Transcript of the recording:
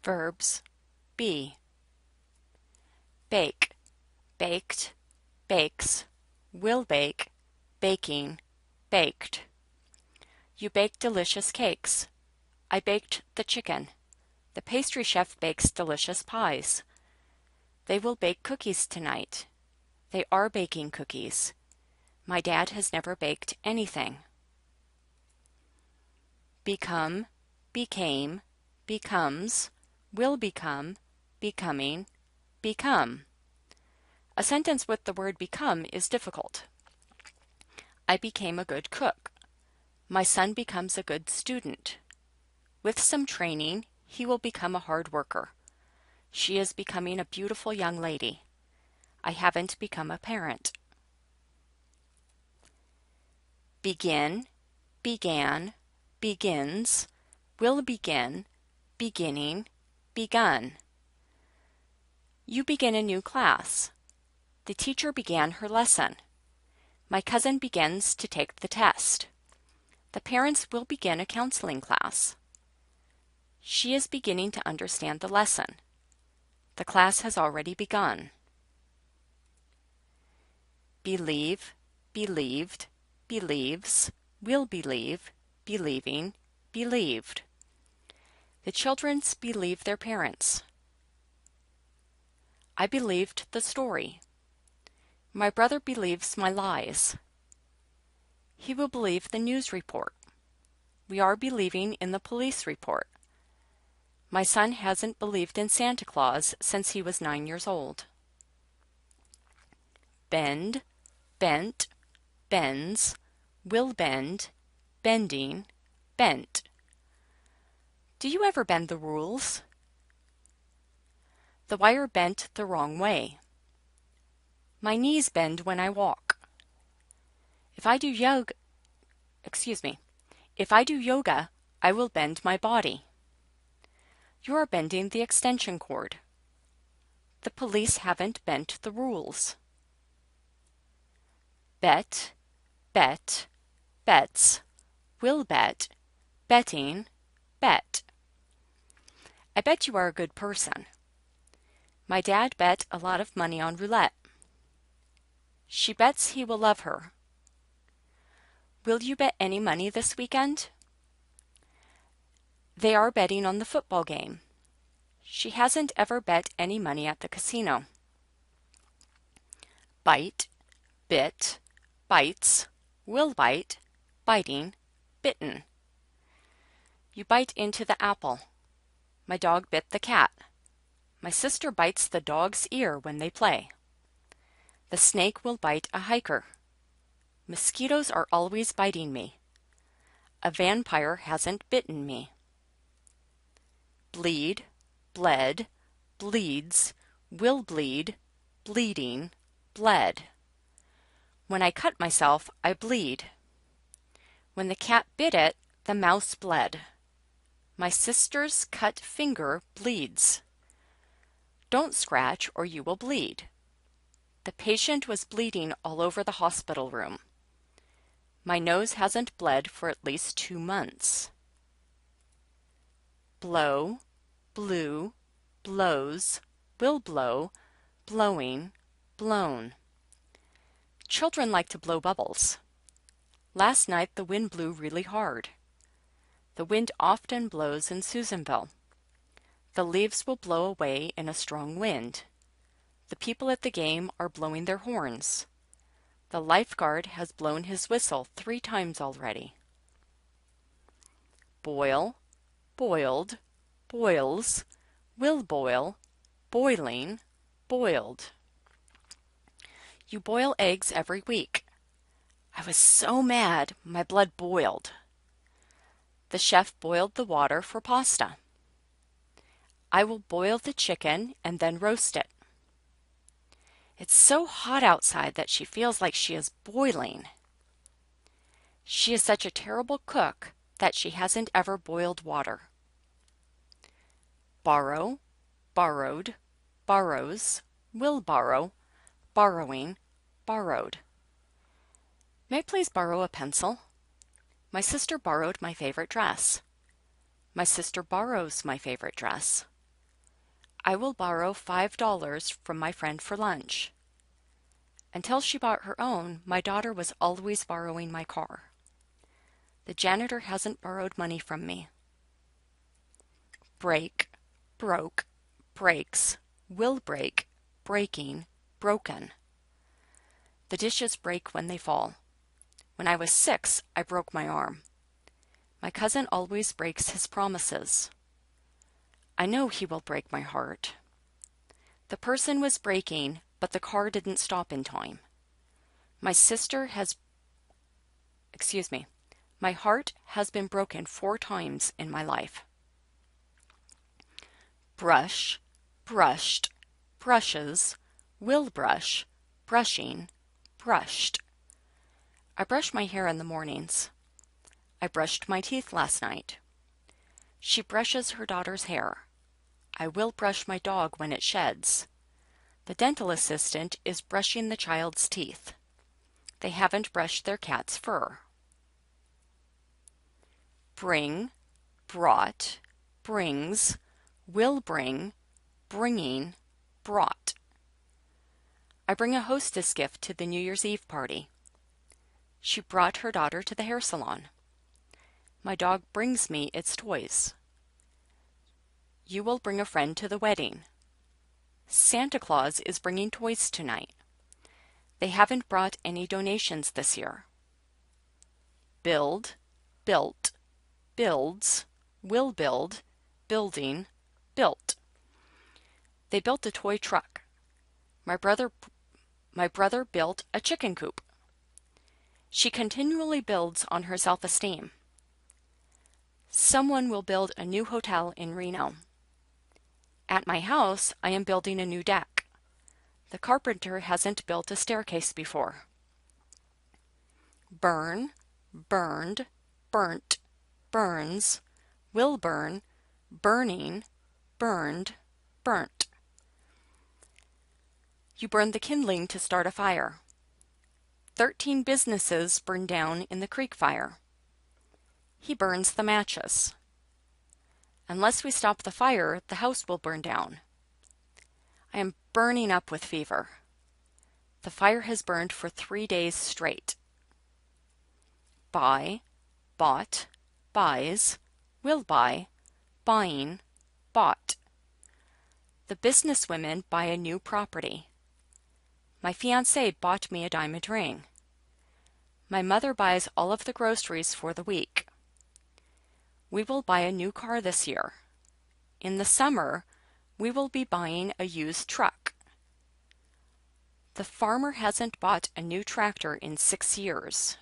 Verbs. Be. Bake, baked, bakes, will bake, baking, baked. You bake delicious cakes. I baked the chicken. The pastry chef bakes delicious pies. They will bake cookies tonight. They are baking cookies. My dad has never baked anything. Become, became, becomes, will become, becoming, become. A sentence with the word become is difficult. I became a good cook. My son becomes a good student. With some training, he will become a hard worker. She is becoming a beautiful young lady. I haven't become a parent. Begin, began, begins, will begin, beginning, begun. You begin a new class. The teacher began her lesson. My cousin begins to take the test. The parents will begin a counseling class. She is beginning to understand the lesson. The class has already begun. Believe, believed, believes, will believe, believing, believed. The children believe their parents. I believed the story. My brother believes my lies. He will believe the news report. We are believing in the police report. My son hasn't believed in Santa Claus since he was 9 years old. Bend, bent, bends, will bend, bending, bent. Do you ever bend the rules? The wire bent the wrong way. My knees bend when I walk. If I do yoga, I will bend my body. You are bending the extension cord. The police haven't bent the rules. Bet, bet, bets, will bet, betting, bet. I bet you are a good person. My dad bet a lot of money on roulette. She bets he will love her. Will you bet any money this weekend? They are betting on the football game. She hasn't ever bet any money at the casino. Bite, bit, bites, will bite, biting, bitten. You bite into the apple. My dog bit the cat. My sister bites the dog's ear when they play. The snake will bite a hiker. Mosquitoes are always biting me. A vampire hasn't bitten me. Bleed, bled, bleeds, will bleed, bleeding, bled. When I cut myself, I bleed. When the cat bit it, the mouse bled. My sister's cut finger bleeds. Don't scratch or you will bleed. The patient was bleeding all over the hospital room. My nose hasn't bled for at least 2 months. Blow, blew, blows, will blow, blowing, blown. Children like to blow bubbles. Last night the wind blew really hard. The wind often blows in Susanville. The leaves will blow away in a strong wind. The people at the game are blowing their horns. The lifeguard has blown his whistle 3 times already. Boil, boiled, boils, will boil, boiling, boiled. You boil eggs every week. I was so mad, my blood boiled. The chef boiled the water for pasta. I will boil the chicken and then roast it. It's so hot outside that she feels like she is boiling. She is such a terrible cook that she hasn't ever boiled water. Borrow, borrowed, borrows, will borrow, borrowing, borrowed. May I please borrow a pencil? My sister borrowed my favorite dress. My sister borrows my favorite dress. I will borrow $5 from my friend for lunch. Until she bought her own, my daughter was always borrowing my car. The janitor hasn't borrowed money from me. Break, broke, breaks, will break, breaking, broken. The dishes break when they fall. When I was 6, I broke my arm. My cousin always breaks his promises. I know he will break my heart. The person was braking, but the car didn't stop in time. My heart has been broken 4 times in my life. Brush, brushed, brushes, will brush, brushing, brushed. I brush my hair in the mornings. I brushed my teeth last night. She brushes her daughter's hair. I will brush my dog when it sheds. The dental assistant is brushing the child's teeth. They haven't brushed their cat's fur. Bring, brought, brings, will bring, bringing, brought. I bring a hostess gift to the New Year's Eve party. She brought her daughter to the hair salon. My dog brings me its toys. You will bring a friend to the wedding. Santa Claus is bringing toys tonight. They haven't brought any donations this year. Build, built, builds, will build, building, built. They built a toy truck. My brother built a chicken coop. She continually builds on her self-esteem. Someone will build a new hotel in Reno. At my house, I am building a new deck. The carpenter hasn't built a staircase before. Burn, burned, burnt, burns, will burn, burning, burned, burnt. You burn the kindling to start a fire. 13 businesses burned down in the creek fire. He burns the matches. Unless we stop the fire, the house will burn down. I am burning up with fever. The fire has burned for 3 days straight. Buy, bought, buys, will buy, buying, bought. The businesswomen buy a new property. My fiancé bought me a diamond ring. My mother buys all of the groceries for the week. We will buy a new car this year. In the summer, we will be buying a used truck. The farmer hasn't bought a new tractor in 6 years.